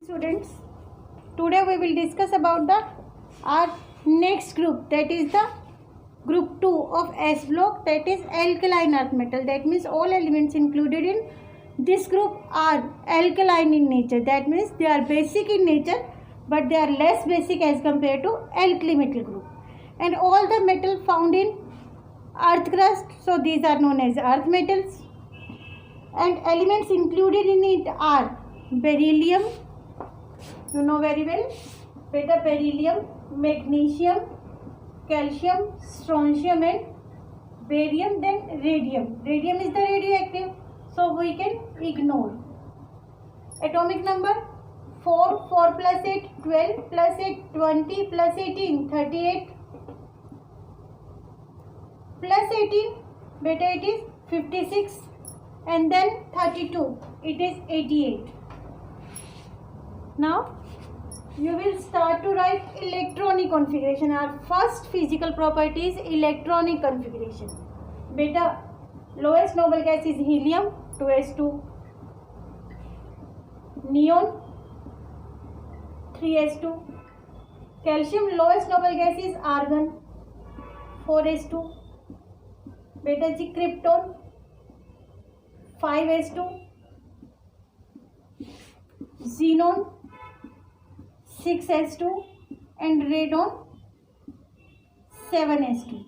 Students, today we will discuss about the our next group, that is the group 2 of S block, that is alkaline earth metal. That means all elements included in this group are alkaline in nature. That means they are basic in nature but they are less basic as compared to alkali metal group. And all the metal found in earth crust, so these are known as earth metals. And elements included in it are beryllium, you know very well, beta beryllium, magnesium, calcium, strontium and barium, then radium. Radium is the radioactive, so we can ignore. Atomic number 4, 4 plus 8, 12 plus 8, 20 plus 18, 38 plus 18, beta it is 56 and then 32, it is 88. Now you will start to write electronic configuration. Our first physical property is electronic configuration. Beta, lowest noble gas is helium, 2s2. Neon, 3s2. Calcium, lowest noble gas is argon, 4s2. Beta G, krypton, 5s2. Xenon, 6s2 and radon, 7s2.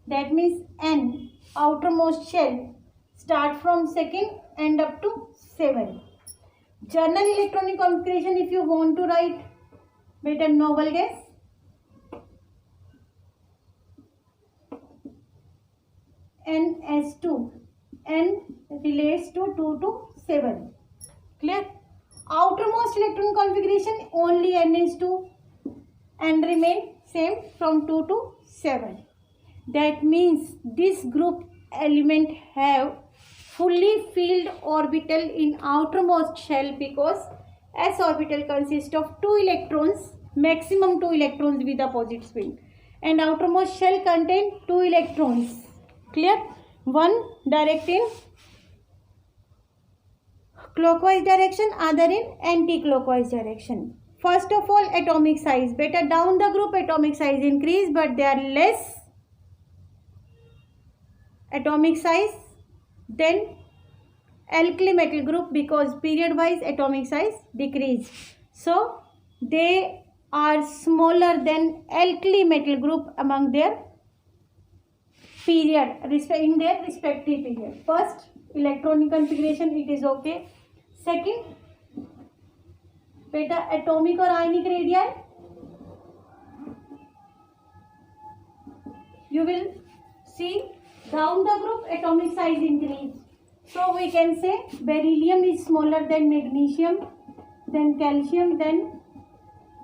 That means N, outermost shell, start from second and up to 7. General electronic configuration, if you want to write, beta noble gas, Ns2, N relates to 2 to 7. Clear? Outermost electron configuration only N is 2 and remain same from 2 to 7. That means this group element have fully filled orbital in outermost shell, because S orbital consists of 2 electrons, maximum 2 electrons with opposite spin, and outermost shell contain 2 electrons. Clear? One direct in clockwise direction, other in anti-clockwise direction. First of all, atomic size. Beta down the group atomic size increase, but they are less atomic size than alkali metal group, because period wise atomic size decrease. So they are smaller than alkali metal group among their period, in their respective period. First, electronic configuration, it is okay. Second, beta atomic or ionic radii. You will see down the group atomic size increase. So we can say beryllium is smaller than magnesium, then calcium, then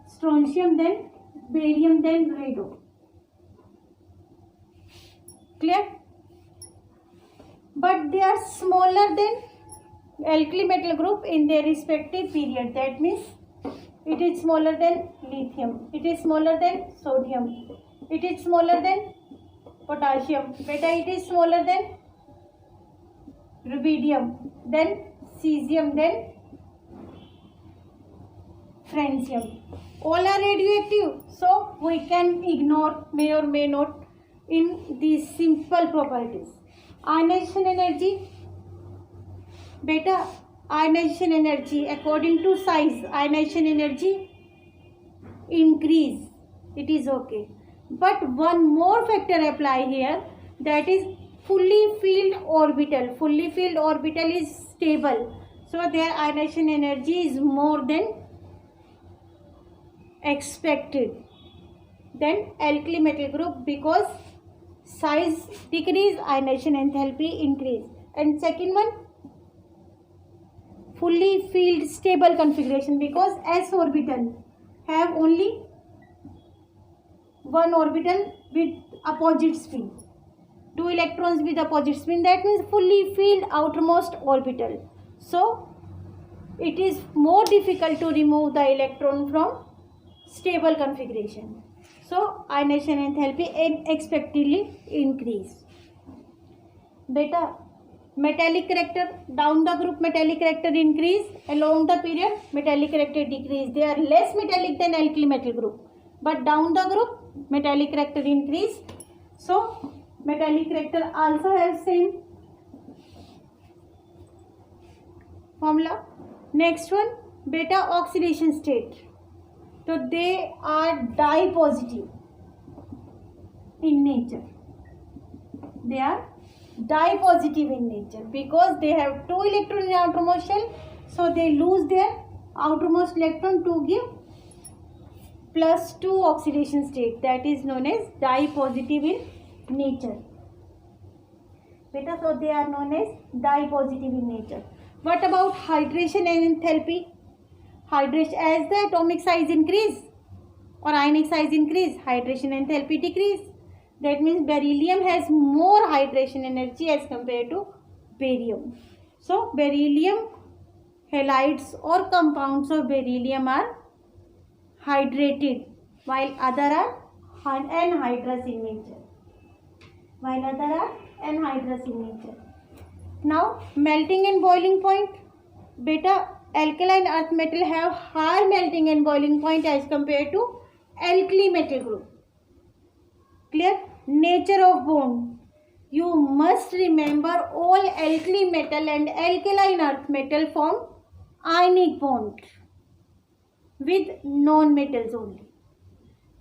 strontium, then barium, then radon. Clear? But they are smaller than alkali metal group in their respective period. That means it is smaller than lithium, it is smaller than sodium, it is smaller than potassium, beta it is smaller than rubidium, then cesium, then francium. All are radioactive, so we can ignore, may or may not, in these simple properties. Ionization energy, beta ionization energy according to size, ionization energy increase, it is okay. But one more factor apply here, that is fully filled orbital. Fully filled orbital is stable, so their ionization energy is more than expected than alkali metal group, because size decrease, ionization enthalpy increase. And second one, fully filled stable configuration, because S orbital have only one orbital with opposite spin, 2 electrons with opposite spin. That means fully filled outermost orbital, so it is more difficult to remove the electron from stable configuration, so ionization enthalpy expectedly increase. Beta Metallic character, down the group metallic character increase, along the period metallic character decrease. They are less metallic than alkali metal group, but down the group metallic character increase. So metallic character also has same formula. Next one, beta oxidation state. So they are dye positive in nature. They are dye positive in nature because they have 2 electrons in outermost shell, so they lose their outermost electron to give +2 oxidation state, that is known as dye positive in nature. Beta, so they are known as dye positive in nature. What about hydration and enthalpy? Hydration, as the atomic size increase or ionic size increase, hydration enthalpy decrease. That means beryllium has more hydration energy as compared to barium. So beryllium halides or compounds of beryllium are hydrated, while other are anhydrous in nature. Now melting and boiling point. Beta alkaline earth metal have higher melting and boiling point as compared to alkali metal group. Clear? Nature of bond. You must remember all alkali metal and alkaline earth metal form ionic bond with non-metals only.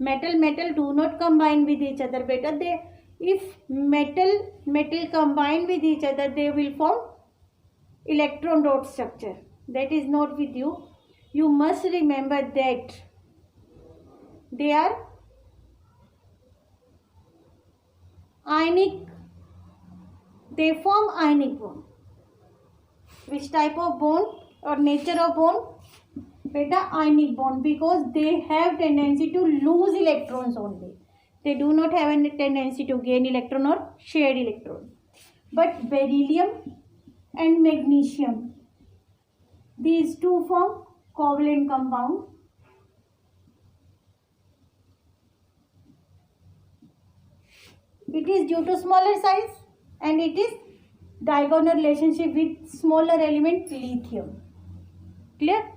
Metal do not combine with each other. Better if metal combine with each other, they will form electron dot structure. That is not with you. You must remember that they are ionic. They form ionic bond. Which type of bond or nature of bond? Beta ionic bond, because they have tendency to lose electrons only. They do not have any tendency to gain electron or share electron. But beryllium and magnesium, these two form covalent compound. It is due to smaller size and it is diagonal relationship with smaller element lithium. Clear?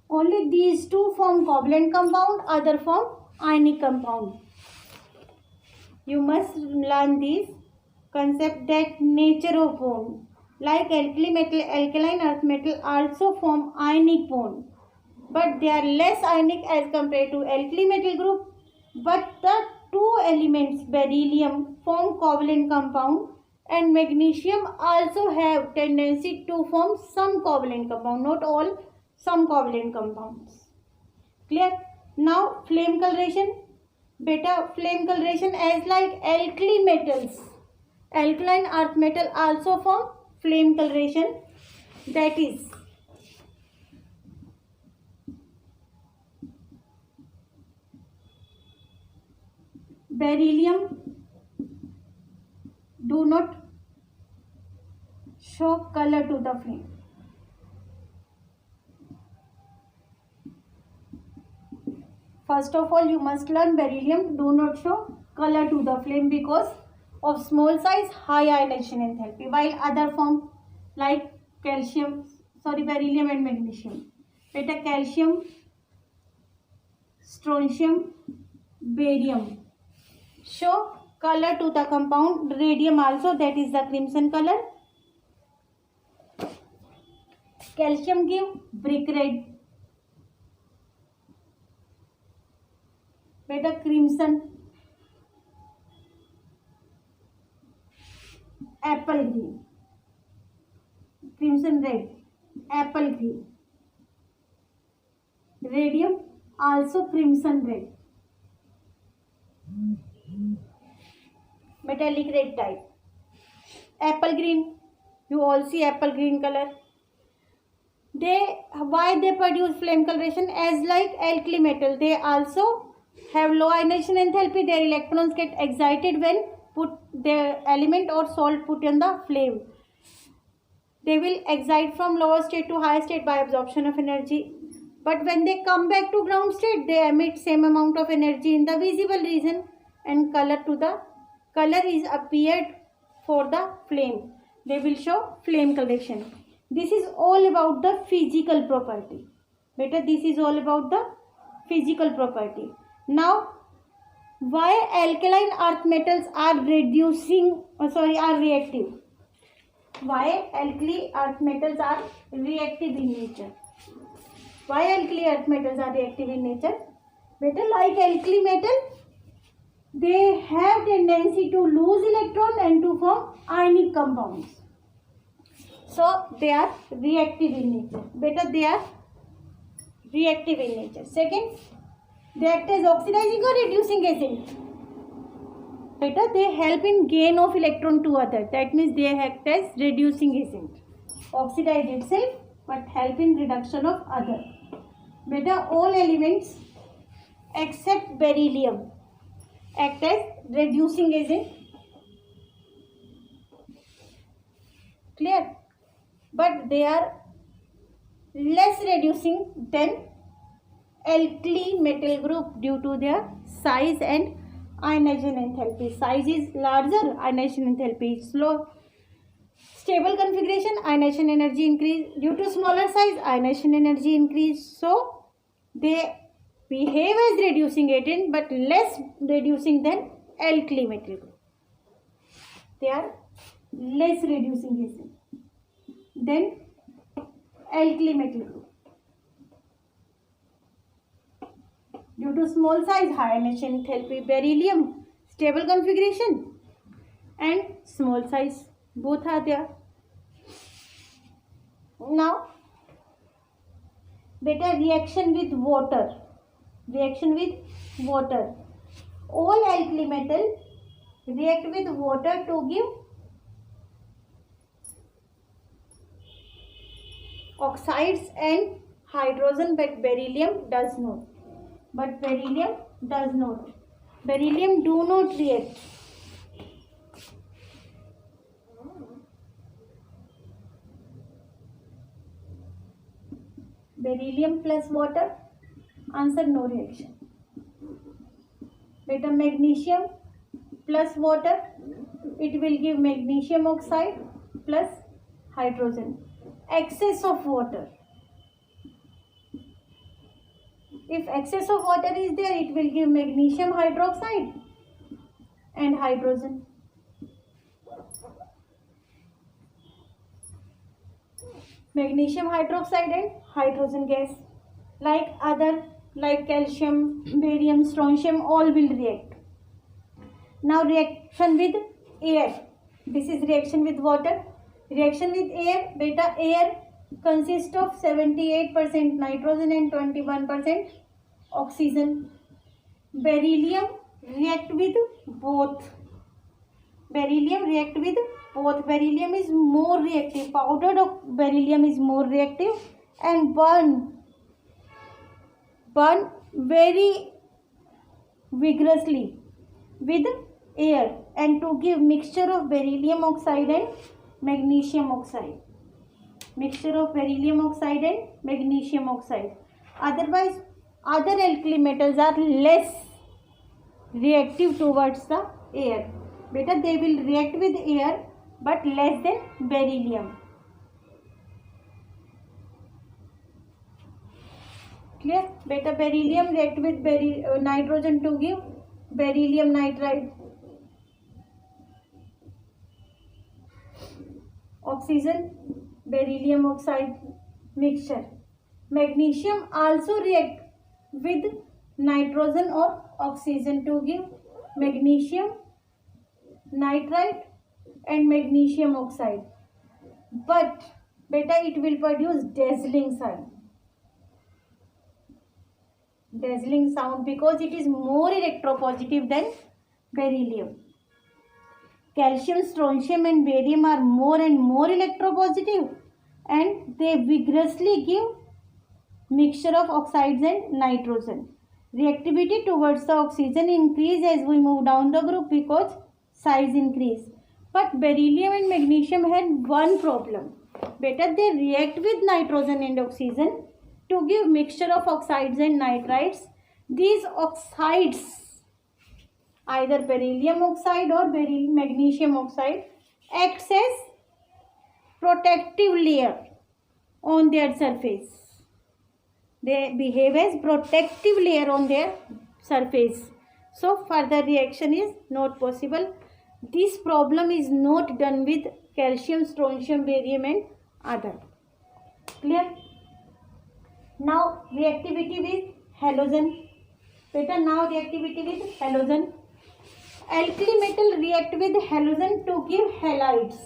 Only these two form covalent compound, other form ionic compound. You must learn this concept, that nature of bond. Like alkali metal, alkaline earth metal also form ionic bond, but they are less ionic as compared to alkali metal group. But the two elements beryllium form covalent compound and magnesium also have tendency to form some covalent compound, not all, some covalent compounds. Clear? Now flame coloration. Beta flame coloration, as like alkali metals, alkaline earth metal also form flame coloration, that is beryllium do not show color to the flame. First of all, you must learn beryllium do not show color to the flame because of small size, high ionization enthalpy, while other form like beryllium and magnesium, beta calcium, strontium, barium show color to the compound. Radium also, that is the crimson color. Calcium give brick red, beta crimson, apple green, crimson red, apple green. Radium also crimson red, metallic red type. Apple green, you all see apple green color. Why they produce flame coloration? As like alkali metal, they also have low ionization enthalpy. Their electrons get excited when put their element or salt put in the flame. They will excite from lower state to higher state by absorption of energy. But when they come back to ground state, they emit same amount of energy in the visible region, and color is appeared for the flame. They will show flame collection. This is all about the physical property. Better, this is all about the physical property. Now, why alkaline earth metals are reactive? Why alkali earth metals are reactive in nature? Why alkali earth metals are reactive in nature? Better, like alkali metal, they have tendency to lose electron and to form ionic compounds. So they are reactive in nature. Better, they are reactive in nature. Second, they act as oxidizing or reducing agent. Better, they help in gain of electron to other. That means they act as reducing agent. Oxidize itself but help in reduction of other. Better, all elements except beryllium act as reducing agent. Clear? But they are less reducing than alkali metal group due to their size and ionization enthalpy. Size is larger, ionization enthalpy is slow. Stable configuration, ionization energy increase. Due to smaller size, ionization energy increase. So they behave as reducing agent but less reducing than alkali metal group. They are less reducing agent than alkali metal group. Due to small size, high ionization enthalpy, beryllium, stable configuration and small size, both are there. Now, better, reaction with water. Reaction with water. All alkali metal react with water to give oxides and hydrogen, but beryllium does not. Beryllium do not react. Beryllium plus water, answer no reaction. Better, magnesium plus water, it will give magnesium oxide plus hydrogen. Excess of water. If excess of water is there, it will give magnesium hydroxide and hydrogen. Magnesium hydroxide and hydrogen gas. Like calcium, barium, strontium, all will react. Now, reaction with air. This is reaction with water. Reaction with air. Beta, air consists of 78% nitrogen and 21% oxygen. Beryllium react with both. Beryllium is more reactive. Powdered beryllium is more reactive and burn very vigorously with air and to give mixture of beryllium oxide and magnesium oxide. Otherwise, other alkali metals are less reactive towards the air. Better, they will react with air but less than beryllium. Clear? Better, beryllium react with nitrogen to give beryllium nitride. Oxygen, beryllium oxide mixture. Magnesium also react with nitrogen or oxygen to give magnesium nitride and magnesium oxide. But better, it will produce dazzling sound because it is more electropositive than beryllium. Calcium, strontium and barium are more and more electropositive and they vigorously give mixture of oxides and nitrogen. Reactivity towards the oxygen increase as we move down the group because size increase. But beryllium and magnesium had one problem. Better, they react with nitrogen and oxygen to give mixture of oxides and nitrides. These oxides, either beryllium oxide or magnesium oxide, acts as protective layer on their surface. They behave as protective layer on their surface. So further reaction is not possible. This problem is not done with calcium, strontium, barium and other. Clear? Now reactivity with halogen. Beta, now reactivity with halogen. Alkali metal react with halogen to give halides.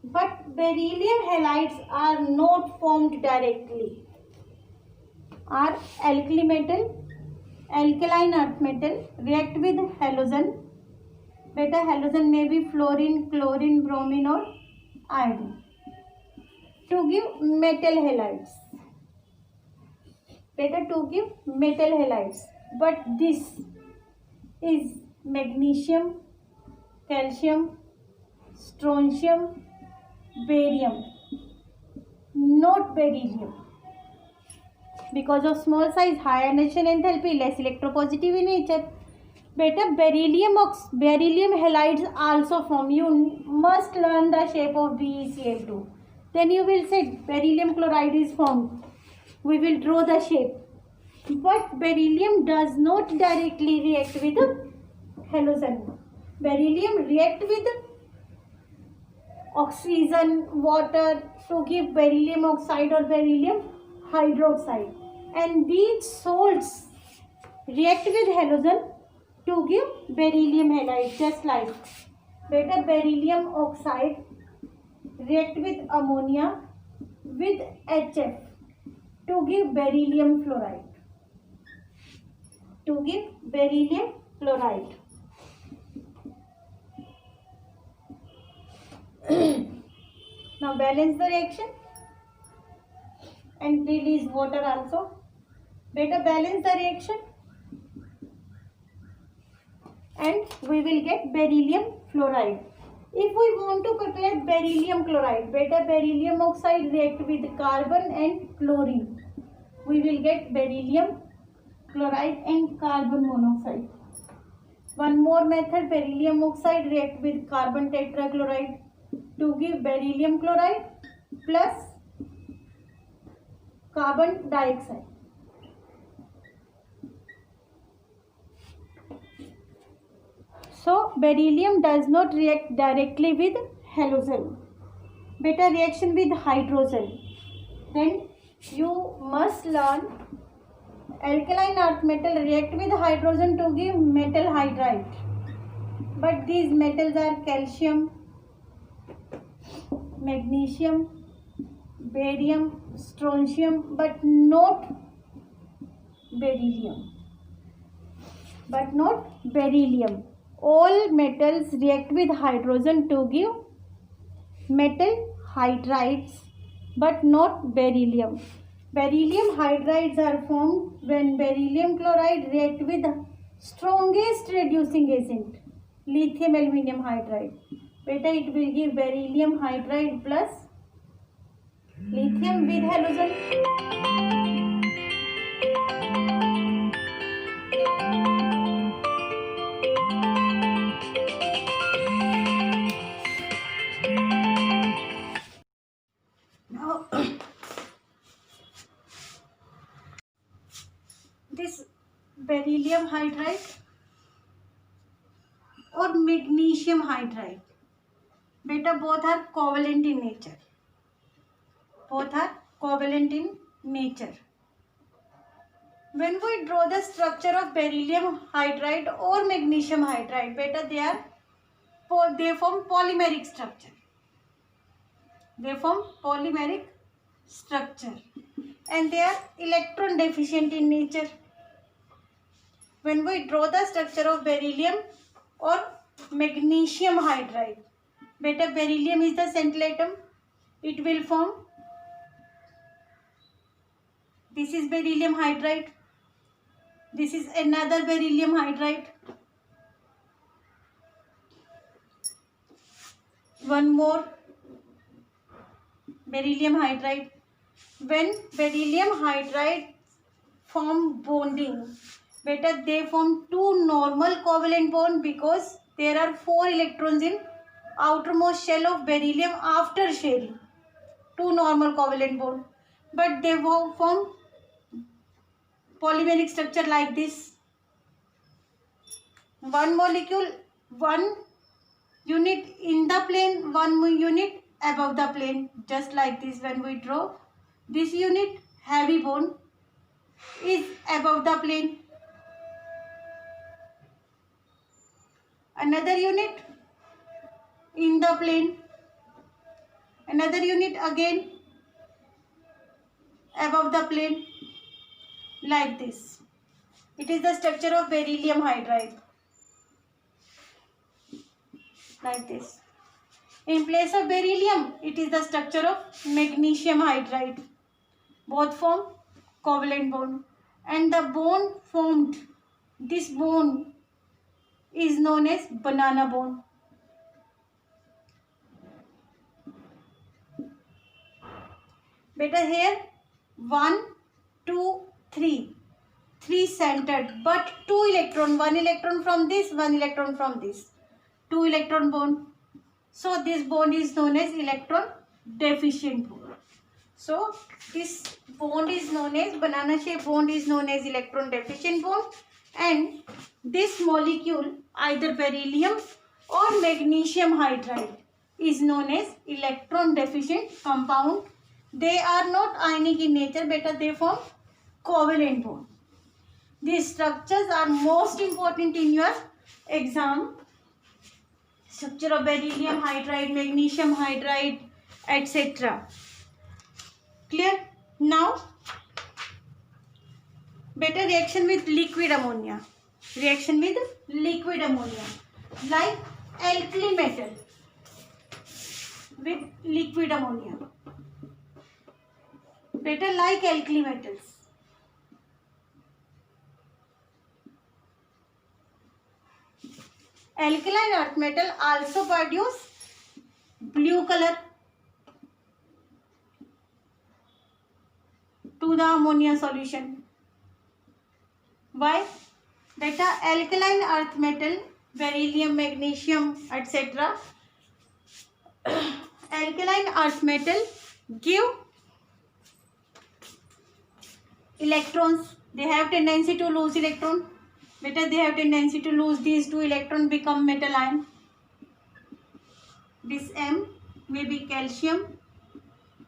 But beryllium halides are not formed directly. Are alkali metal, alkaline earth metal react with halogen. Beta, halogen may be fluorine, chlorine, bromine or iodine to give metal halides. Beta, to give metal halides. But this is magnesium, calcium, strontium, barium, not beryllium. Because of small size, high ionization enthalpy, less electropositive in nature. Beta, beryllium halides also form. You must learn the shape of BeCl2. Then you will say beryllium chloride is formed. We will draw the shape. But beryllium does not directly react with halogen. Beryllium react with oxygen, water to give beryllium oxide or beryllium hydroxide. And these salts react with halogen to give beryllium halide, just like beta, beryllium oxide react with ammonia with HF to give beryllium fluoride. To give beryllium fluoride. Now balance the reaction and release water also. Beta, balance the reaction and we will get beryllium fluoride. If we want to prepare beryllium chloride, beta, beryllium oxide react with carbon and chlorine. We will get beryllium chloride and carbon monoxide. One more method, beryllium oxide react with carbon tetrachloride to give beryllium chloride plus carbon dioxide. So beryllium does not react directly with halogen. Beta, reaction with hydrogen. Then you must learn alkaline earth metal react with hydrogen to give metal hydride. But these metals are calcium, magnesium, barium, strontium, but not beryllium. All metals react with hydrogen to give metal hydrides, but not beryllium. Beryllium hydrides are formed when beryllium chloride react with the strongest reducing agent, lithium aluminum hydride. Beta, it will give beryllium hydride plus lithium with halogen. Now this beryllium hydride or magnesium hydride, beta, both are covalent in nature. When we draw the structure of beryllium hydride or magnesium hydride, beta, they form polymeric structure. And they are electron deficient in nature. When we draw the structure of beryllium or magnesium hydride, beta, beryllium is the central atom. It will form, this is beryllium hydride, this is another beryllium hydride, one more beryllium hydride. When beryllium hydride form bonding, they form two normal covalent bond because there are 4 electrons in outermost shell of beryllium after sharing two normal covalent bond, but they form polymeric structure like this. One molecule, one unit in the plane, one unit above the plane, just like this. When we draw this unit, heavy bond is above the plane, another unit in the plane, another unit again above the plane, like this. It is the structure of beryllium hydride, like this. In place of beryllium, it is the structure of magnesium hydride. Both form covalent bond, and the bond formed, this bond is known as banana bond. Better here 1, 2, 3. 3 centered, but 2 electron, 1 electron from this, 1 electron from this. 2 electron bond. So this bond is known as electron deficient bond. So this bond is known as, banana shaped bond is known as electron deficient bond, and this molecule, either beryllium or magnesium hydride, is known as electron deficient compound. They are not ionic in nature, but they form covalent bond. These structures are most important in your exam. Structure of beryllium hydride, magnesium hydride, etc. Clear? Now, better reaction with liquid ammonia. Reaction with liquid ammonia, like alkali metal with liquid ammonia. Better like alkali metals. Alkaline earth metal also produce blue color to the ammonia solution. Why? Beta alkaline earth metal, beryllium, magnesium, etc. Alkaline earth metal give electrons. They have tendency to lose electron. Better they have tendency to lose these 2 electrons, become metal ion. This M may be calcium,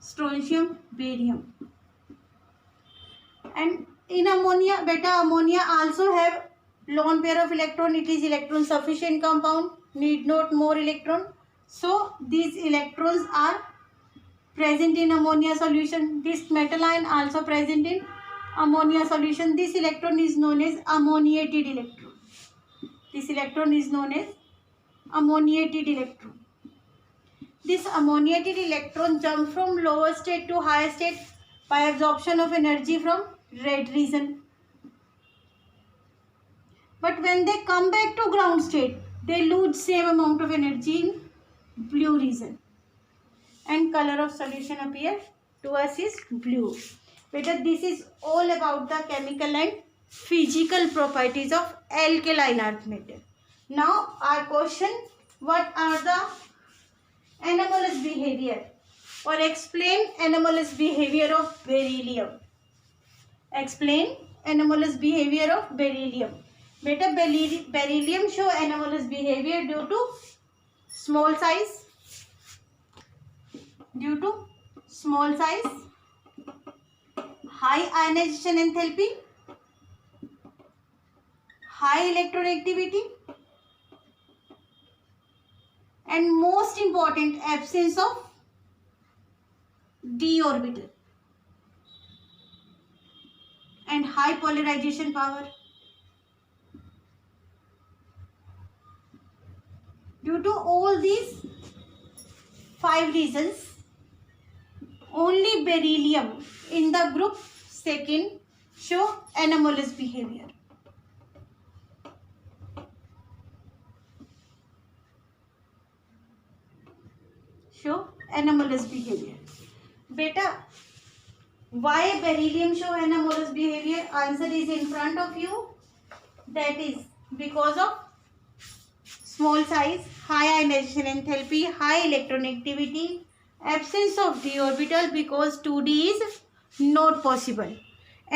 strontium, barium. And in ammonia, beta ammonia also have lone pair of electron. It is electron sufficient compound, need not more electron. So these electrons are present in ammonia solution. This metal ion also present in ammonia solution. This electron is known as ammoniated electron. This electron is known as ammoniated electron. This ammoniated electron jump from lower state to higher state by absorption of energy from red region. But when they come back to ground state, they lose same amount of energy in blue region. And color of solution appear to us is blue. Better this is all about the chemical and physical properties of alkaline earth metal. Now our question, what are the anomalous behavior, or explain anomalous behavior of beryllium. Explain anomalous behavior of beryllium. Better beryllium show anomalous behavior due to small size. Due to small size, high ionization enthalpy, high electronegativity, and most important, absence of d orbital and high polarization power. Due to all these 5 reasons, only beryllium in the group second show anomalous behavior. Show anomalous behavior. Beta, why beryllium show anomalous behavior? Answer is in front of you. That is because of small size, high ionization enthalpy, high electronegativity, absence of d orbital because 2d is not possible,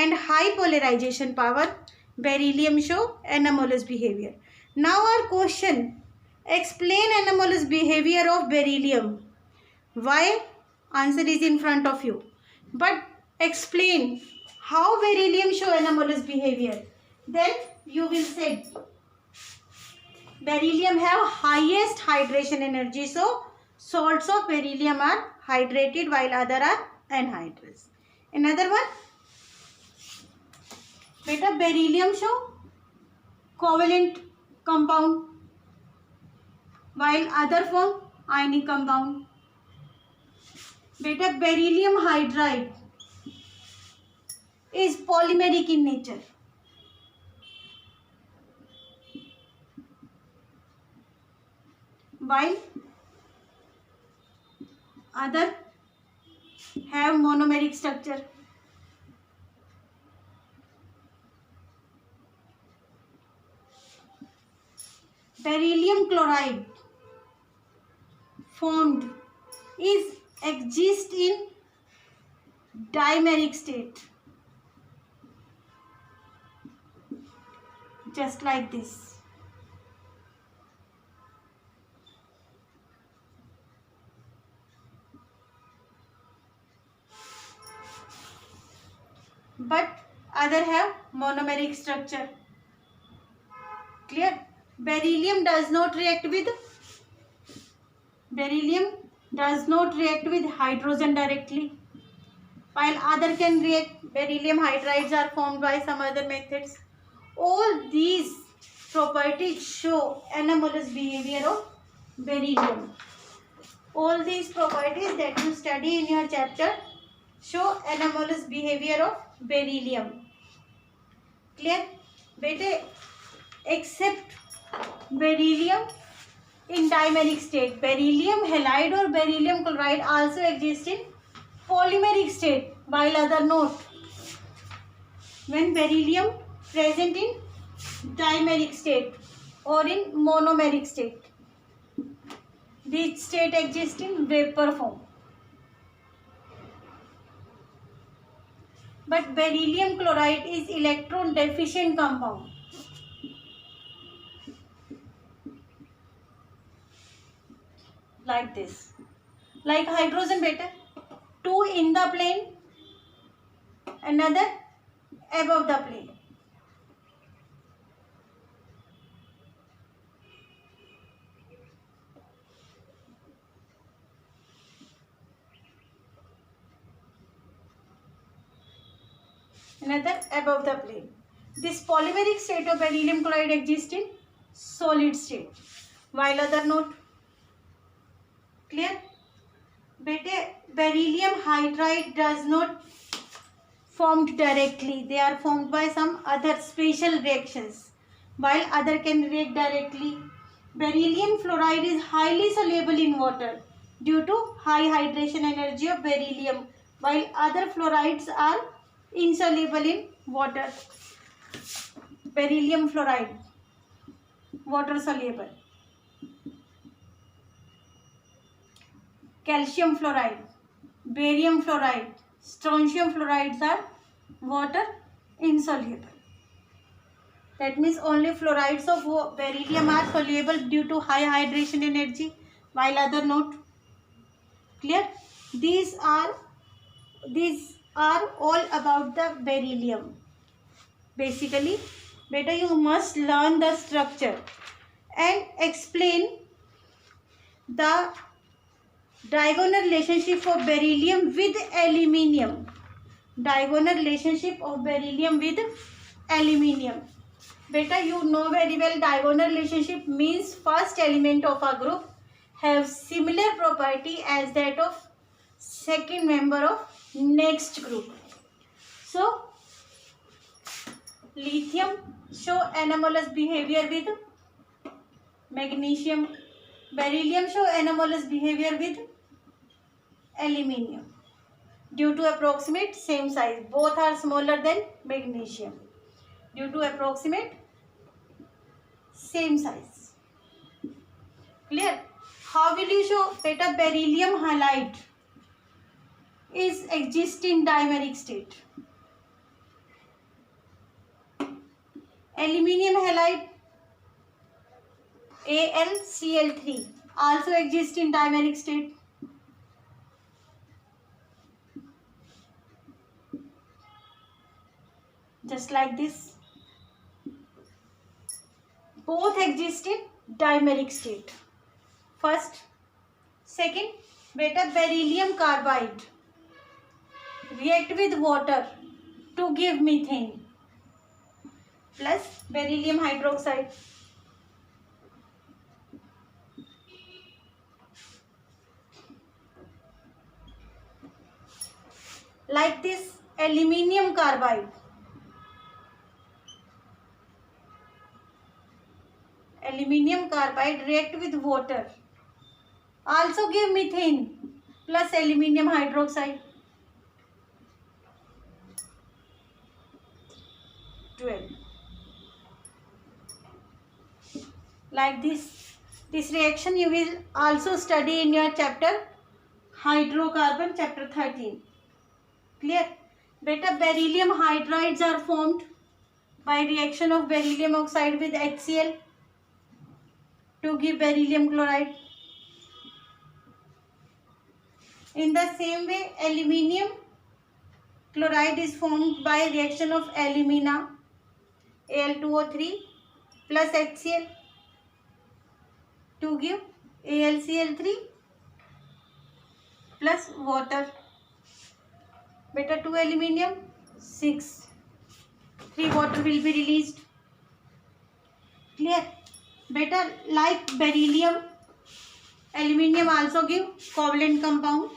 and high polarization power. Beryllium show anomalous behavior. Now our question, explain anomalous behavior of beryllium. Why? Answer is in front of you, but explain how beryllium show anomalous behavior. Then you will say beryllium have highest hydration energy, so salts of beryllium are hydrated while other are anhydrous. Another one, beta beryllium show covalent compound while other form ionic compound. Beta beryllium hydride is polymeric in nature. While other have monomeric structure. Beryllium chloride formed is exist in dimeric state, just like this. But other have monomeric structure. Clear? Beryllium does not react with hydrogen directly, while other can react. Beryllium hydrides are formed by some other methods. All these properties show anomalous behavior of beryllium. All these properties that you study in your chapter show anomalous behavior of beryllium. Clear? Beta, except beryllium in dimeric state, beryllium halide or beryllium chloride also exist in polymeric state, while other not. When beryllium present in dimeric state or in monomeric state, this state exists in vapor form. But beryllium chloride is electron deficient compound. Like this. Like hydrogen beta. 2 in the plane, another above the plane. Another above the plane. This polymeric state of beryllium chloride exists in solid state, while other not. Clear? Beta, beryllium hydride does not formed directly. They are formed by some other special reactions, while other can react directly. Beryllium fluoride is highly soluble in water due to high hydration energy of beryllium, while other fluorides are insoluble in water. Beryllium fluoride, water soluble. Calcium fluoride, barium fluoride, strontium fluorides are water insoluble. That means only fluorides of beryllium are soluble due to high hydration energy, while other not. Clear? These are all about the beryllium. Basically, beta, you must learn the structure and explain the diagonal relationship of beryllium with aluminium. Diagonal relationship of beryllium with aluminium. Beta, you know very well diagonal relationship means first element of a group have similar property as that of second member of next group. So, lithium show anomalous behavior with magnesium. Beryllium show anomalous behavior with aluminium due to approximate same size. Both are smaller than magnesium due to approximate same size. Clear? How will you show? Beta, beryllium halide is exist in dimeric state. Aluminium halide AlCl3 also exists in dimeric state. Just like this. Both exist in dimeric state. First. Second, beta, beryllium carbide react with water to give methane plus beryllium hydroxide. Like this, aluminium carbide. Aluminium carbide react with water. Also give methane plus aluminium hydroxide. 12. Like this reaction you will also study in your chapter hydrocarbon, chapter 13. Clear? Beta, beryllium hydrides are formed by reaction of beryllium oxide with HCl to give beryllium chloride. In the same way, aluminium chloride is formed by reaction of alumina Al2O3 plus HCl to give AlCl3 plus water. Beta, 2 aluminium, 6. 3 water will be released. Clear? Beta, like beryllium, aluminium also give covalent compound.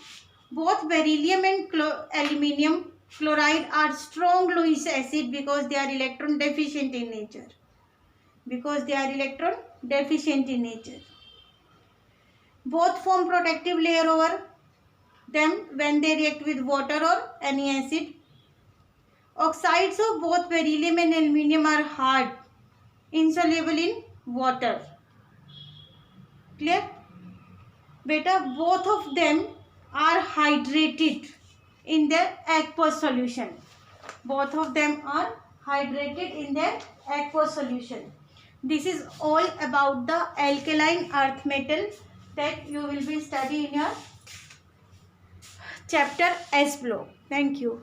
Both beryllium and aluminium chloride are strong Lewis acid because they are electron deficient in nature. Both form protective layer over them when they react with water or any acid. Oxides of both beryllium and aluminium are hard, insoluble in water. Clear? Beta, both of them are hydrated in their aqueous solution. This is all about the alkaline earth metal that you will be studying in your chapter S block. Thank you.